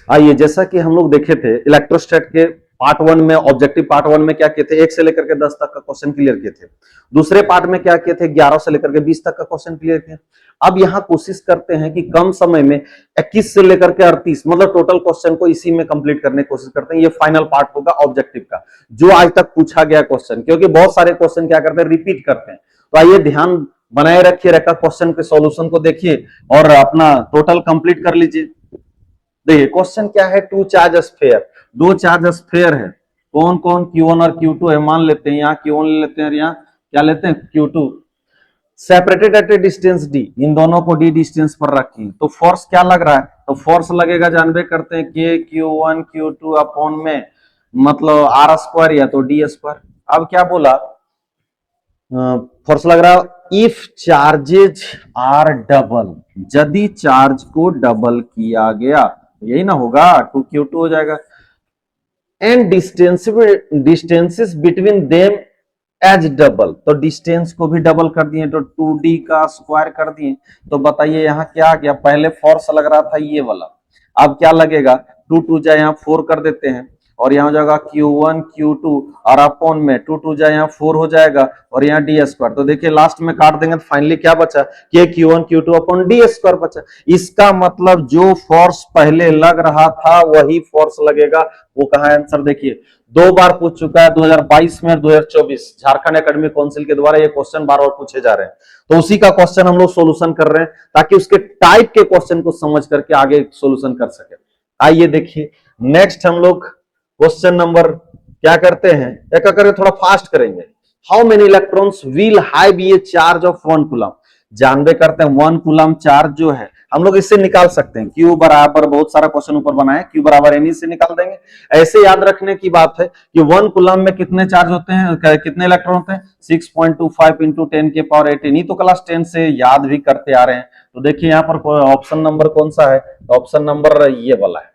आइए, जैसा कि हम लोग देखे थे इलेक्ट्रोस्टैट के पार्ट 1 में, ऑब्जेक्टिव पार्ट 1 में क्या किए थे, 1 से लेकर के 10 तक का क्वेश्चन क्लियर किए थे। दूसरे पार्ट में क्या किए थे, 11 से लेकर के 20 तक का क्वेश्चन क्लियर किए। अब यहां कोशिश करते हैं कि कम समय में 21 से लेकर के 38 मतलब टोटल क्वेश्चन को इसी में कंप्लीट करने की कोशिश करते हैं। ये फाइनल पार्ट होगा ऑब्जेक्टिव का, जो आज तक पूछा गया क्वेश्चन, क्योंकि बहुत सारे क्वेश्चन क्या करते हैं, रिपीट करते हैं। तो आइए ध्यान बनाए रखिए, रखा क्वेश्चन के सॉल्यूशन को देखिए और अपना टोटल कंप्लीट कर लीजिए। देखिए क्वेश्चन क्या है, टू चार्ज स्फीयर, दो चार्ज स्फीयर है। कौन कौन, Q1 और Q2 है। मान लेते हैं यहाँ Q1 ले लेते हैं और यहाँ क्या लेते हैं, Q2। Separated at A distance D, इन दोनों को D डिस्टेंस पर रखी। तो फोर्स क्या लग रहा है, तो फोर्स लगेगा, जानबे करते हैं K Q1 Q2 अपॉन में मतलब R स्क्वायर या तो D स्क्वायर। अब क्या बोला, फोर्स लग रहा है इफ चार्जेज आर डबल, यदि चार्ज को डबल किया गया, यही ना होगा, 2Q2 हो जाएगा। And distances between them as double, तो डिस्टेंस को भी डबल कर दिए, तो 2D का स्क्वायर कर दिए। तो बताइए यहाँ क्या आ गया, पहले फोर्स लग रहा था ये वाला, अब क्या लगेगा, 2 2 जा यहाँ 4 कर देते हैं और यहाँ हो जाएगा Q1 Q2 और अपॉन में 2 2 जा यहाँ 4 हो जाएगा और यहाँ D स्क्वायर। तो देखिए लास्ट में काट देंगे तो फाइनली क्या बचा, कि Q1 Q2 upon D square बचा। इसका मतलब जो फोर्स पहले लग रहा था वही फोर्स लगेगा। वो कहा है आंसर, देखिए 2 बार पूछ चुका है, 2022 में और 2024 झारखंड एकेडमिक काउंसिल के द्वारा ये क्वेश्चन बार बार पूछे जा रहे हैं। तो उसी का क्वेश्चन हम लोग सोल्यूशन कर रहे हैं ताकि उसके टाइप के क्वेश्चन को समझ करके आगे सोल्यूशन कर सके। आइए देखिए नेक्स्ट हम लोग क्वेश्चन नंबर क्या करते हैं, एक करके थोड़ा फास्ट करेंगे। How many electrons will have a charge of 1 coulomb, जानबे करते हैं 1 कूलम चार्ज जो है हम लोग इससे निकाल सकते हैं। Q बराबर, बहुत सारा क्वेश्चन ऊपर बना है, Q बराबर NE से निकाल देंगे। ऐसे याद रखने की बात है कि 1 कूलम में कितने चार्ज होते हैं, कितने इलेक्ट्रॉन होते हैं, 6.25 इंटू 10 के पावर 18। तो क्लास 10 से याद भी करते आ रहे हैं। तो देखिए यहाँ पर ऑप्शन नंबर कौन सा है, ऑप्शन नंबर ये वाला है।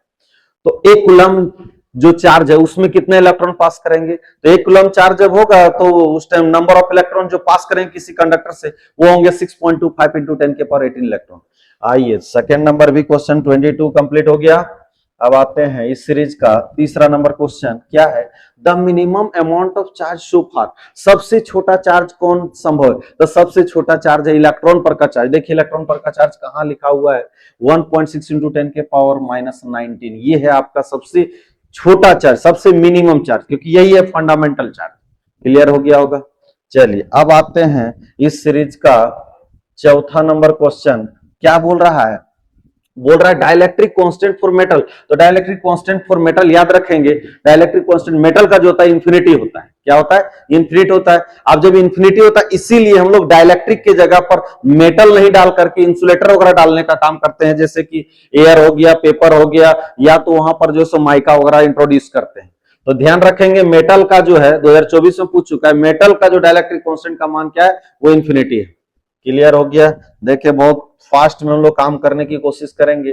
तो 1 कूलम जो चार्ज है उसमें कितने इलेक्ट्रॉन पास करेंगे, तो 1 कूलम चार्ज जब होगा तो उस टाइम नंबर ऑफ इलेक्ट्रॉन जो पास करेंगे किसी कंडक्टर से वो होंगे 6.25 इंटू 10 के पावर 18 इलेक्ट्रॉन। आइए सेकंड नंबर भी क्वेश्चन 22 कंप्लीट हो गया। अब आते हैं इस सीरीज का तीसरा नंबर क्वेश्चन, क्या है, the minimum amount of charge so far, सबसे छोटा चार्ज कौन संभव है, तो सबसे छोटा चार्ज है इलेक्ट्रॉन पर का चार्ज। देखिए इलेक्ट्रॉन पर का चार्ज कहां लिखा हुआ है, 1.6 इंटू 10 के पावर -19, ये है आपका सबसे छोटा चार्ज, सबसे मिनिमम चार्ज, क्योंकि यही है फंडामेंटल चार्ज। क्लियर हो गया होगा। चलिए अब आते हैं इस सीरीज का चौथा नंबर क्वेश्चन, क्या बोल रहा है, बोल रहा है डाइलेक्ट्रिक कांस्टेंट फॉर मेटल। तो डाइलेक्ट्रिक कांस्टेंट फॉर मेटल याद रखेंगे, डाइलेक्ट्रिक कांस्टेंट मेटल का जो होता है इंफिनिटी होता है। क्या होता है, इंफिनिटी होता है। अब जब इंफिनिटी होता है इसीलिए हम लोग डाइलेक्ट्रिक के जगह पर मेटल नहीं डाल करके इंसुलेटर वगैरह डालने का काम करते हैं, जैसे कि एयर हो गया, पेपर हो गया, या तो वहां पर जो सो माइका वगैरह इंट्रोड्यूस करते हैं। तो ध्यान रखेंगे मेटल का जो है 2024 में पूछ चुका है, मेटल का जो डाइलेक्ट्रिक कांस्टेंट का मान क्या है, वो इंफिनिटी है। क्लियर हो गया। देखिए बहुत फास्ट में हम लोग काम करने की कोशिश करेंगे।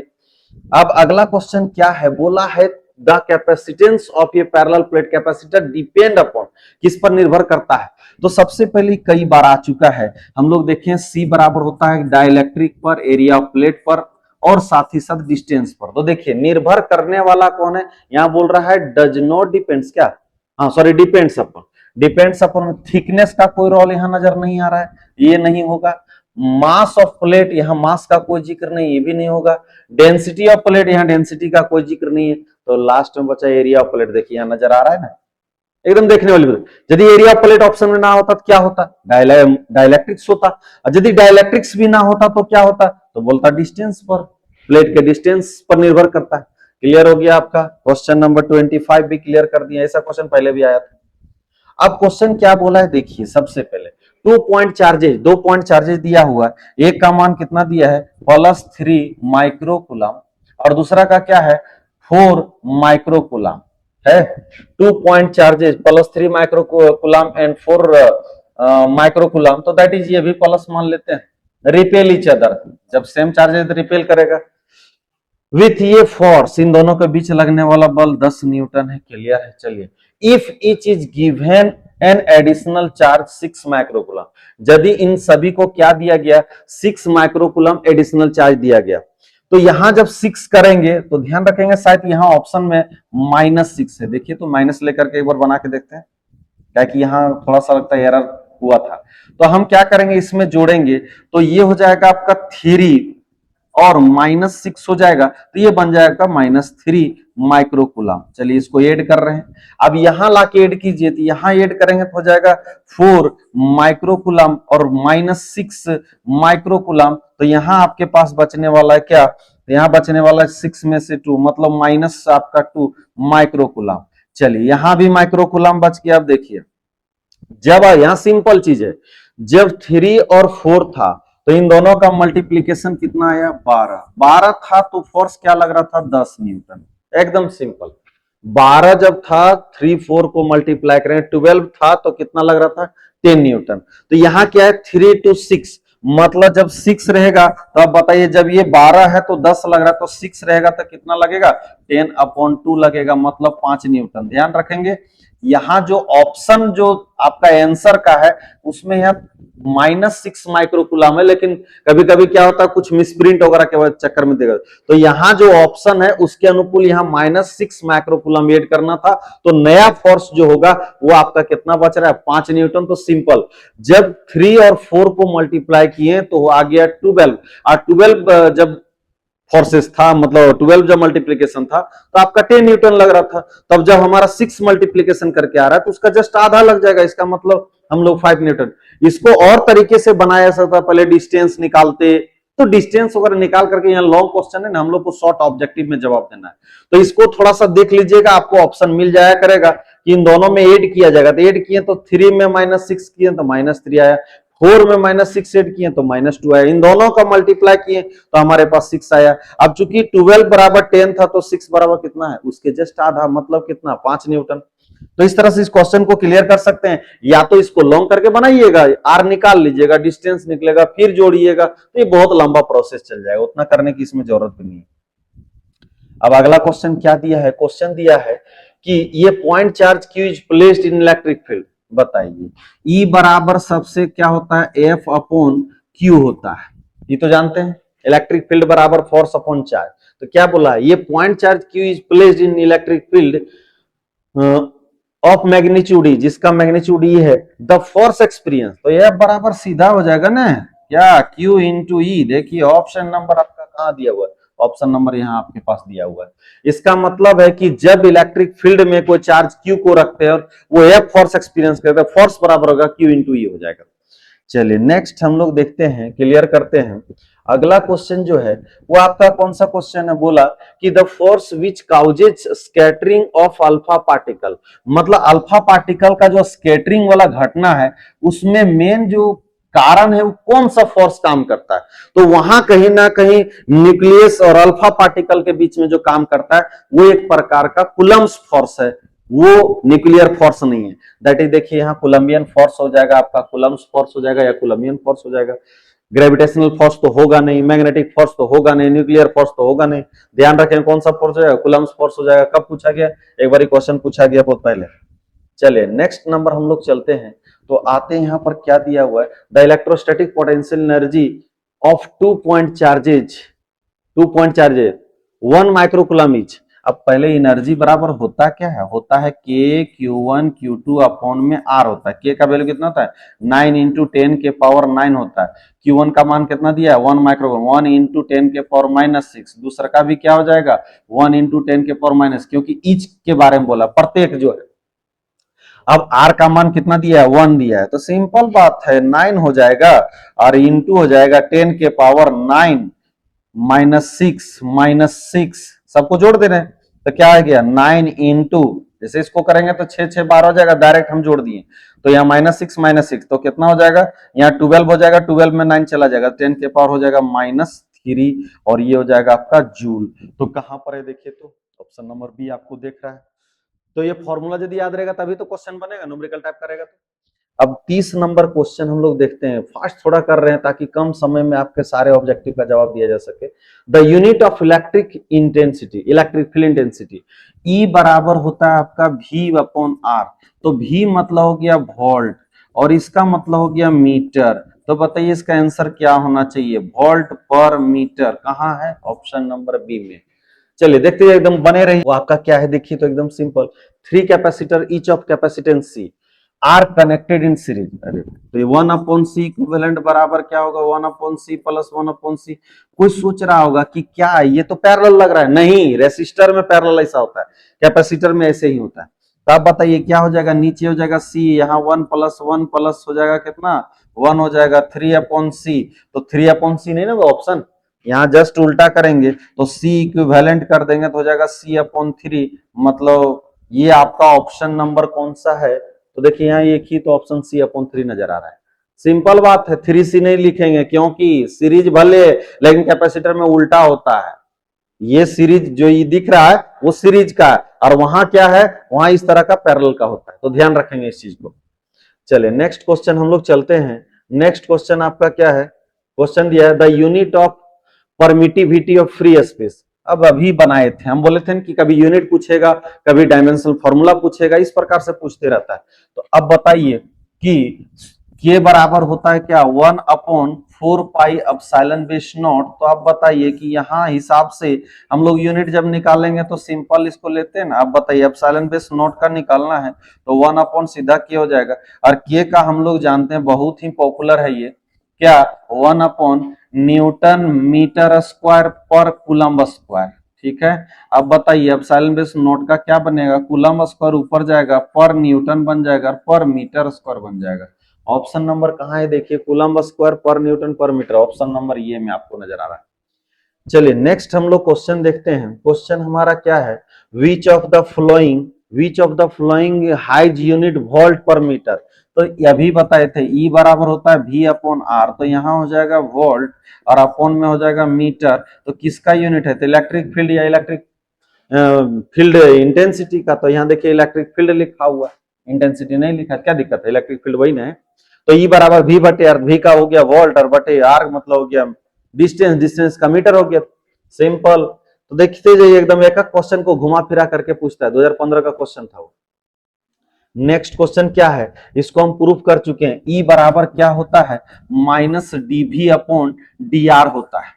अब अगला क्वेश्चन क्या है, बोला है the capacitance of A parallel plate capacitor depend upon, किस पर निर्भर करता है। तो सबसे पहले कई बार आ चुका है, हम लोग देखें C बराबर होता है डाइलेक्ट्रिक पर, एरिया ऑफ प्लेट पर और साथ ही साथ डिस्टेंस पर। तो देखिए निर्भर करने वाला कौन है, यहां बोल रहा है डज नॉट डिपेंड्स, क्या, हाँ sorry depends upon, depends upon thickness का कोई रोल यहां नजर नहीं आ रहा है, ये नहीं होगा। मास ऑफ प्लेट, यहां मास का कोई जिक्र नहीं, ये भी नहीं होगा। डेंसिटी ऑफ प्लेट, यहां डेंसिटी का कोई जिक्र नहीं है। तो लास्ट में बचा एरिया ऑफ प्लेट, देखिए यहां नजर आ रहा है ना, एकदम देखने वाली बात। यदि एरिया ऑफ प्लेट ऑप्शन में ना होता तो क्या होता, डाइलेक्ट्रिक्स होता, और यदि डाइलेक्ट्रिक्स भी ना होता तो क्या होता, तो बोलता डिस्टेंस पर, प्लेट के डिस्टेंस पर निर्भर करता है। क्लियर हो गया आपका। क्वेश्चन नंबर 25 भी क्लियर कर दिया, ऐसा क्वेश्चन पहले भी आया था। अब क्वेश्चन क्या बोला है, देखिए सबसे पहले 2 पॉइंट चार्जेज, 2 पॉइंट चार्जेज दिया हुआ है। एक का मान कितना दिया है, +3 माइक्रोकूलम, और दूसरा का क्या है, 4 माइक्रोकूलम है। 2 point charges +3 microcoulomb and 4 microcoulomb, तो दैट इज, ये भी प्लस मान लेते हैं, रिपेल ईच अदर, जब सेम चार्जेज रिपेल करेगा। विथ ये फोर्स, इन दोनों के बीच लगने वाला बल 10 न्यूटन है। क्लियर है। चलिए, if each is given an additional charge 6 microcoulomb, यदि इन सभी को क्या दिया गया, 6 माइक्रोकूलम एडिशनल चार्ज दिया गया, तो यहां जब 6 करेंगे तो ध्यान रखेंगे शायद यहां ऑप्शन में -6 है, देखिए तो माइनस लेकर के एक बार बना के देखते हैं, क्या कि यहां थोड़ा सा लगता है एरर हुआ था। तो हम क्या करेंगे, इसमें जोड़ेंगे तो ये हो जाएगा आपका 3 और -6 हो जाएगा, तो ये बन जाएगा -3 माइक्रोकुलम। चलिए इसको ऐड कर रहे हैं, अब यहां लाके ऐड कीजिए, तो यहां ऐड करेंगे तो हो जाएगा 4 माइक्रोकुलम और -6 माइक्रोकुलम। तो यहां आपके पास बचने वाला है क्या, तो यहां बचने वाला है 6 में से 2, मतलब माइनस आपका 2 माइक्रोकुलम। चलिए यहां भी माइक्रोकुलम बच गया। अब देखिए जब यहां सिंपल चीज है, जब 3 और 4 था तो इन दोनों का मल्टीप्लीकेशन कितना आया, 12 था, तो फोर्स क्या लग रहा था, 10 न्यूटन। एकदम सिंपल। 12 जब था, 3 4 को मल्टीप्लाई करें, 12 था तो कितना लग रहा था, 10 न्यूटन। तो यहां क्या है, 3 to 6, मतलब जब 6 रहेगा तो अब बताइए, जब ये 12 है तो 10 लग रहा है, तो 6 रहेगा तो कितना लगेगा, 10/2 लगेगा, मतलब 5 न्यूटन। ध्यान रखेंगे यहां जो ऑप्शन जो आपका आंसर का है उसमें यहां -6 माइक्रोकुलम है, लेकिन कभी कभी क्या होता है कुछ मिसप्रिंट वगैरह के चक्कर में देगा, तो यहां जो ऑप्शन है उसके अनुकूल यहां -6 माइक्रोकुलम ऐड करना था। तो नया फोर्स जो होगा वो आपका कितना बच रहा है, 5 न्यूटन। तो सिंपल, जब 3 और 4 को मल्टीप्लाई किए तो आ गया 12, और 12 जब फोर्सेस था, मतलब 12 जब मल्टीप्लीकेशन था तो आपका 10 न्यूटन लग रहा था। तब जब हमारा 6 मल्टीप्लीकेशन करके आ रहा है तो उसका जस्ट आधा लग जाएगा, इसका मतलब हम लोग 5 न्यूटन। इसको और तरीके से बनाया सकता, पहले डिस्टेंस निकालते, तो डिस्टेंस वगैरह निकाल करके, यहाँ लॉन्ग क्वेश्चन है ना, हम लोग को शॉर्ट ऑब्जेक्टिव में जवाब देना है, तो इसको थोड़ा सा देख लीजिएगा, आपको ऑप्शन मिल जाया करेगा कि इन दोनों में ऐड किया जाएगा। तो ऐड किए तो 3 में -6 किए तो -3 आया, 4 में -6 ऐड किए तो -2 आया, इन दोनों का मल्टीप्लाई किए तो हमारे पास 6 आया। अब चूंकि 12 बराबर 10 था तो 6 बराबर कितना है, उसके जस्ट आधा, मतलब कितना, 5 न्यूटन। तो इस तरह से इस क्वेश्चन को क्लियर कर सकते हैं, या तो इसको लॉन्ग करके बनाइएगा, आर निकाल लीजिएगा, डिस्टेंस निकलेगा, फिर जोड़िएगा, तो ये बहुत लंबा प्रोसेस चल जाएगा, उतना करने की इसमें जरूरत भी नहीं है। अब अगला क्वेश्चन क्या दिया है, क्वेश्चन दिया है कि ये point charge Q is placed in electric field. बताइए ई बराबर सबसे क्या होता है, एफ अपॉन क्यू होता है, ये तो जानते हैं, इलेक्ट्रिक फील्ड बराबर फोर्स अपॉन चार्ज। तो क्या बोला है, ये point charge Q is placed in electric field of magnitude E, जिसका मैग्नीट्यूड ई है, द फोर्स एक्सपीरियंस। तो यह बराबर सीधा हो जाएगा ना, क्या क्यू इंटू ई। देखिए ऑप्शन नंबर आपका कहां दिया हुआ है, ऑप्शन नंबर यहाँ आपके पास दिया हुआ है। इसका मतलब है कि जब इलेक्ट्रिक फील्ड में कोई चार्ज क्यू को रखते हैं और वो एफ फोर्स एक्सपीरियंस करते हैं, फोर्स बराबर होगा क्यू इंटू ई हो जाएगा। चलिए नेक्स्ट हम लोग देखते हैं, क्लियर करते हैं। अगला क्वेश्चन जो है वो आपका कौन सा क्वेश्चन है, बोला कि the force which causes scattering of alpha particle, मतलब अल्फा पार्टिकल का जो स्कैटरिंग वाला घटना है उसमें मेन जो कारण है वो कौन सा फोर्स काम करता है, तो वहां कहीं ना कहीं न्यूक्लियस और अल्फा पार्टिकल के बीच में जो काम करता है वो एक प्रकार का कूलम्ब्स फोर्स है, वो न्यूक्लियर फोर्स नहीं है। दैट इज, देखिए यहाँ कोलंबियन फोर्स हो जाएगा, आपका कूलम्ब्स फोर्स हो जाएगा या कोलंबियन फोर्स हो जाएगा। ग्रेविटेशनल फोर्स तो होगा नहीं, मैग्नेटिक फोर्स तो होगा नहीं, न्यूक्लियर फोर्स तो होगा नहीं। ध्यान रखें कौन सा फोर्स हो जाएगा, कूलम्ब्स फोर्स हो जाएगा। कब पूछा गया, एक बार क्वेश्चन पूछा गया बहुत पहले। चलिए नेक्स्ट नंबर हम लोग चलते हैं, तो आते हैं यहाँ पर क्या दिया हुआ है, the electrostatic potential energy of 2 point charges 1 microcoulomb etch. अब पहले एनर्जी बराबर होता क्या है, होता है के Q1 Q2 अपॉन में R होता है। के का वैल्यू कितना होता है, 9 इंटू 10 के पावर 9 होता है। Q1 का मान कितना दिया है, 1 माइक्रोकूलम, 1 इंटू 10 के पावर -6। दूसरा का भी क्या हो जाएगा, 1 इंटू 10 के पावर माइनस, क्योंकि ईच के बारे में बोला, प्रत्येक जो है। अब R का मान कितना दिया है, 1 दिया है, तो सिंपल बात है 9 हो जाएगा और इंटू हो जाएगा 10 के पावर 9 -6 सबको जोड़ दे रहे हैं, तो क्या आ गया 9 इंटू, जैसे इसको करेंगे तो 6 6 12 हो जाएगा, डायरेक्ट हम जोड़ दिए, तो यहाँ -6 तो कितना हो जाएगा, यहाँ 12 हो जाएगा, 12 में 9 चला जाएगा, 10 के पावर हो जाएगा -3 और ये हो जाएगा आपका जूल। तो कहां पर है देखिए, तो ऑप्शन नंबर बी आपको देख रहा है। तो ये फॉर्मूला यदि याद रहेगा तभी तो क्वेश्चन बनेगा, न्यूमेरिकल टाइप करेगा तो। अब 30 नंबर क्वेश्चन हम लोग देखते हैं, फास्ट थोड़ा कर रहे हैं ताकि कम समय में आपके सारे ऑब्जेक्टिव का जवाब दिया जा सके। The unit of electric intensity, electric field intensity, E बराबर होता है आपका V अपॉन R। तो V मतलब हो गया वोल्ट और इसका मतलब हो गया मीटर, तो बताइए इसका आंसर क्या होना चाहिए, वोल्ट पर मीटर। कहाँ है, ऑप्शन नंबर बी में। चलिए देखते हैं, एकदम बने रही। वो आपका क्या है देखिए, तो एकदम simple, 3 capacitor each of capacitance C are connected in series. अरे तो ये 1/c इक्विवेलेंट बराबर क्या होगा, 1/c प्लस 1/c। कोई सोच रहा होगा कि क्या है, ये तो पैरेलल लग रहा है। नहीं, रेसिस्टर में पैरेलल ऐसा होता है, कैपेसिटर में ऐसे ही होता है। तो आप बताइए क्या हो जाएगा, नीचे हो जाएगा c, यहाँ 1 प्लस हो जाएगा कितना, 1 हो जाएगा 3/c। तो 3/c नहीं ना वो ऑप्शन, यहाँ जस्ट उल्टा करेंगे तो c इक्विवेलेंट कर देंगे तो हो जाएगा c/3। मतलब ये आपका ऑप्शन नंबर कौन सा है, तो देखिए यहाँ एक ही तो ऑप्शन c/3 नजर आ रहा है। सिंपल बात है, 3c नहीं लिखेंगे क्योंकि सीरीज भले लेकिन कैपेसिटर में उल्टा होता है। ये सीरीज जो ये दिख रहा है वो सीरीज का है, और वहां क्या है, वहां इस तरह का पैरेलल का होता है। तो ध्यान रखेंगे इस चीज को। चलिए नेक्स्ट क्वेश्चन हम लोग चलते हैं। नेक्स्ट क्वेश्चन आपका क्या है, क्वेश्चन दिया है the unit of permittivity of free space. अब अभी बनाए थे, हम बोले थे कि कभी यूनिट पूछेगा, कभी डायमेंशनल फॉर्मूला पूछेगा, इस प्रकार से पूछते रहता है। तो अब बताइए कि के बराबर होता है क्या, 1/4πε0। तो आप बताइए कि यहाँ हिसाब से हम लोग यूनिट जब निकालेंगे तो सिंपल इसको लेते हैं ना। आप बताइए ε0 का निकालना है तो 1 सीधा के हो जाएगा, और के का हम लोग जानते हैं बहुत ही पॉपुलर है ये क्या, 1/न्यूटन/मीटर² पर कूलम्ब स्क्वायर। ठीक है, अब बताइए ε0 का क्या बनेगा, कूलम्ब स्क्वायर ऊपर जाएगा, पर न्यूटन बन जाएगा, पर मीटर स्क्वायर बन जाएगा। ऑप्शन नंबर कहाँ है देखिए, कूलम्ब स्क्वायर पर न्यूटन पर मीटर, ऑप्शन नंबर ये में आपको नजर आ रहा है। चलिए नेक्स्ट हम लोग क्वेश्चन देखते हैं। क्वेश्चन हमारा क्या है, which of the following has unit volt per metre. तो अभी बताए थे E बराबर होता है V/R, तो यहाँ हो जाएगा वोल्ट और अपॉन में हो जाएगा मीटर। तो किसका यूनिट है, तो इलेक्ट्रिक फील्ड या इलेक्ट्रिक फील्ड इंटेंसिटी का। तो यहाँ देखिए इलेक्ट्रिक फील्ड लिखा हुआ है, इंटेंसिटी नहीं लिखा, क्या दिक्कत है, इलेक्ट्रिक फील्ड वही ना है। तो E बराबर V/R, V का हो गया वोल्ट और बटे R मतलब हो गया डिस्टेंस का मीटर हो गया, सिंपल। तो देखते जाइए एकदम एक एक क्वेश्चन को घुमा फिरा करके पूछता है, 2015 का क्वेश्चन था वो। नेक्स्ट क्वेश्चन क्या है, इसको हम प्रूफ कर चुके हैं। E बराबर क्या होता है, -dV/dr होता है।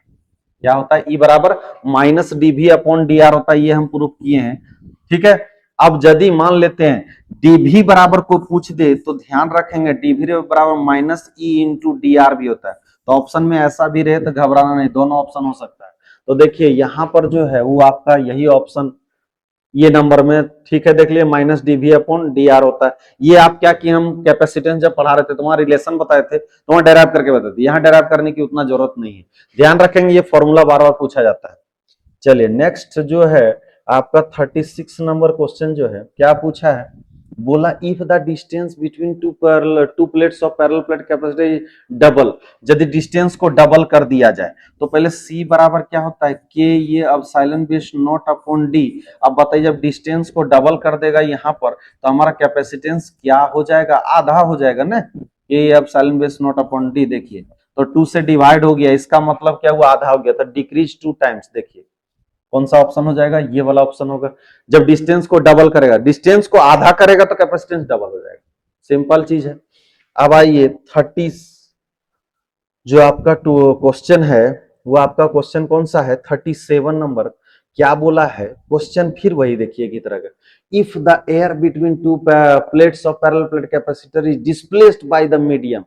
क्या होता है, E बराबर -dV/dr होता है, ये हम प्रूफ किए हैं। ठीक है, अब यदि मान लेते हैं dV बराबर को पूछ दे तो ध्यान रखेंगे dV बराबर -E/dr भी होता है। तो ऑप्शन में ऐसा भी रहे तो घबराना नहीं, दोनों ऑप्शन हो सकता है। तो देखिए यहाँ पर जो है वो आपका यही ऑप्शन ये नंबर में, ठीक है, देख लिए -dV/dr होता है। ये आप क्या कि हम कैपेसिटेंस जब पढ़ा रहे थे तो वहां रिलेशन बताए थे, तो वहां डेराइव करके बताते थे, यहाँ डेराइव करने की उतना जरूरत नहीं है। ध्यान रखेंगे ये फॉर्मूला बार बार पूछा जाता है। चलिए नेक्स्ट जो है आपका 36 नंबर क्वेश्चन जो है क्या पूछा है, बोला if the distance between two plates of parallel plate capacitor double. यदि डिस्टेंस को डबल कर दिया जाए तो पहले C बराबर क्या होता है, K ये ε0/d। अब बताइए जब डिस्टेंस को डबल कर देगा यहाँ पर तो हमारा कैपेसिटेंस क्या हो जाएगा, आधा हो जाएगा ना, K ε0/d। देखिए तो 2 से डिवाइड हो गया, इसका मतलब क्या हुआ, आधा हो गया, तो डिक्रीज 2 टाइम्स। देखिए कौन सा ऑप्शन हो जाएगा, ये वाला ऑप्शन होगा। जब डिस्टेंस को डबल करेगा, डिस्टेंस को आधा करेगा तो कैपेसिटेंस डबल हो जाएगा, सिंपल चीज है। अब आइए 30 जो आपका क्वेश्चन है वो आपका क्वेश्चन कौन सा है, 37 नंबर। क्या बोला है क्वेश्चन, फिर वही देखिए की तरह का, if the air between two plates of parallel plate capacitor is displaced by the medium.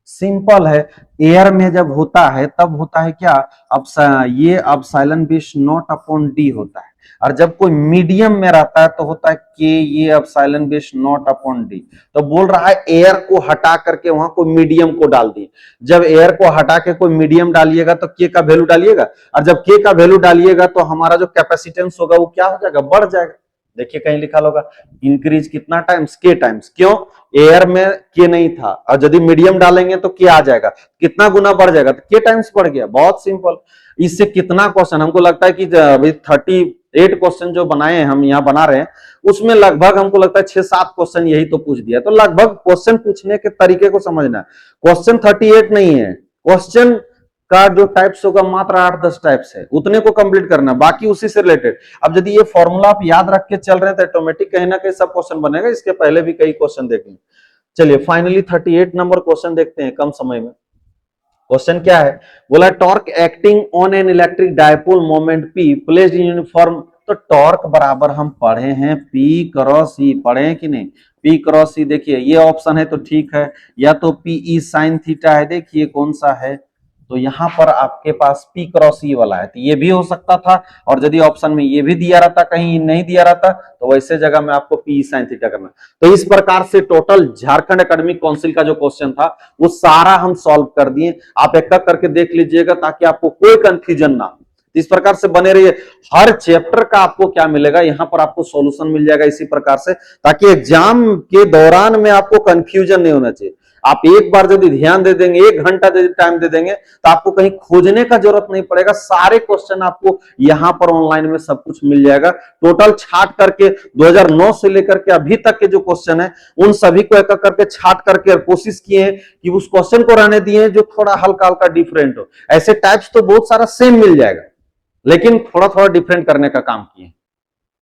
Simple है, एयर में जब होता है तब होता है क्या, अब ये ε0/d होता है, और जब कोई मीडियम में रहता है तो होता है के ये ε0/d। तो बोल रहा है एयर को हटा करके वहां कोई मीडियम को डाल दिए। जब एयर को हटा के कोई मीडियम डालिएगा तो के का वैल्यू डालिएगा, और जब के का वैल्यू डालिएगा तो हमारा जो कैपेसिटेंस होगा वो क्या हो जाएगा, बढ़ जाएगा। देखिए कहीं लिखा होगा इंक्रीज कितना टाइम्स, के टाइम्स। क्यों, एयर में के नहीं था, और यदि मीडियम डालेंगे तो के आ जाएगा, कितना गुना बढ़ जाएगा, तो के टाइम्स बढ़ गया। बहुत सिंपल। इससे कितना क्वेश्चन, हमको लगता है कि 38 क्वेश्चन जो बनाए हैं, हम यहाँ बना रहे हैं, उसमें लगभग हमको लगता है 6-7 क्वेश्चन यही तो पूछ दिया। तो लगभग क्वेश्चन पूछने के तरीके को समझना है। क्वेश्चन 38 नहीं है, क्वेश्चन का जो टाइप्स होगा मात्र 8-10 टाइप्स है, उतने को कंप्लीट करना, बाकी उसी से रिलेटेड। अब यदि ये फॉर्मूला आप याद रख के चल रहे हैं तो ऑटोमेटिक कहीं ना कहीं सब क्वेश्चन बनेगा। इसके पहले भी कई क्वेश्चन देखेंगे। चलिए फाइनली 38 नंबर क्वेश्चन देखते हैं कम समय में। क्वेश्चन क्या है, बोला torque acting on an electric dipole moment P placed in uniform. तो टॉर्क बराबर हम पढ़े हैं पी क्रॉस ई, पढ़े हैं कि नहीं, पी क्रॉस ई। देखिए ये ऑप्शन है तो ठीक है, या तो पी ई साइन थीटा है, देखिए कौन सा है, तो यहां पर आपके पास पी क्रॉस ई वाला है, तो ये भी हो सकता था। और यदि ऑप्शन में ये भी दिया रहता, कहीं नहीं दिया रहता, तो वैसे जगह में आपको पी साइन थीटा करना। तो इस प्रकार से टोटल झारखंड एकेडमिक काउंसिल का जो क्वेश्चन था वो सारा हम सॉल्व कर दिए। आप एक एक करके देख लीजिएगा ताकि आपको कोई कंफ्यूजन ना हो। इस प्रकार से बने रहिए, हर चैप्टर का आपको क्या मिलेगा, यहां पर आपको सॉल्यूशन मिल जाएगा इसी प्रकार से, ताकि एग्जाम के दौरान में आपको कंफ्यूजन नहीं होना चाहिए। आप एक बार यदि ध्यान दे देंगे, 1 घंटा यदि टाइम दे देंगे, तो आपको कहीं खोजने का जरूरत नहीं पड़ेगा, सारे क्वेश्चन आपको यहां पर ऑनलाइन में सब कुछ मिल जाएगा। टोटल छाट करके 2009 से लेकर के अभी तक के जो क्वेश्चन है उन सभी को एक एक करके छाट करके कोशिश किए हैं कि उस क्वेश्चन को रहने दिए जो थोड़ा हल्का हल्का डिफरेंट हो। ऐसे टाइप्स तो बहुत सारा सेम मिल जाएगा, लेकिन थोड़ा थोड़ा डिफरेंट करने का काम किए।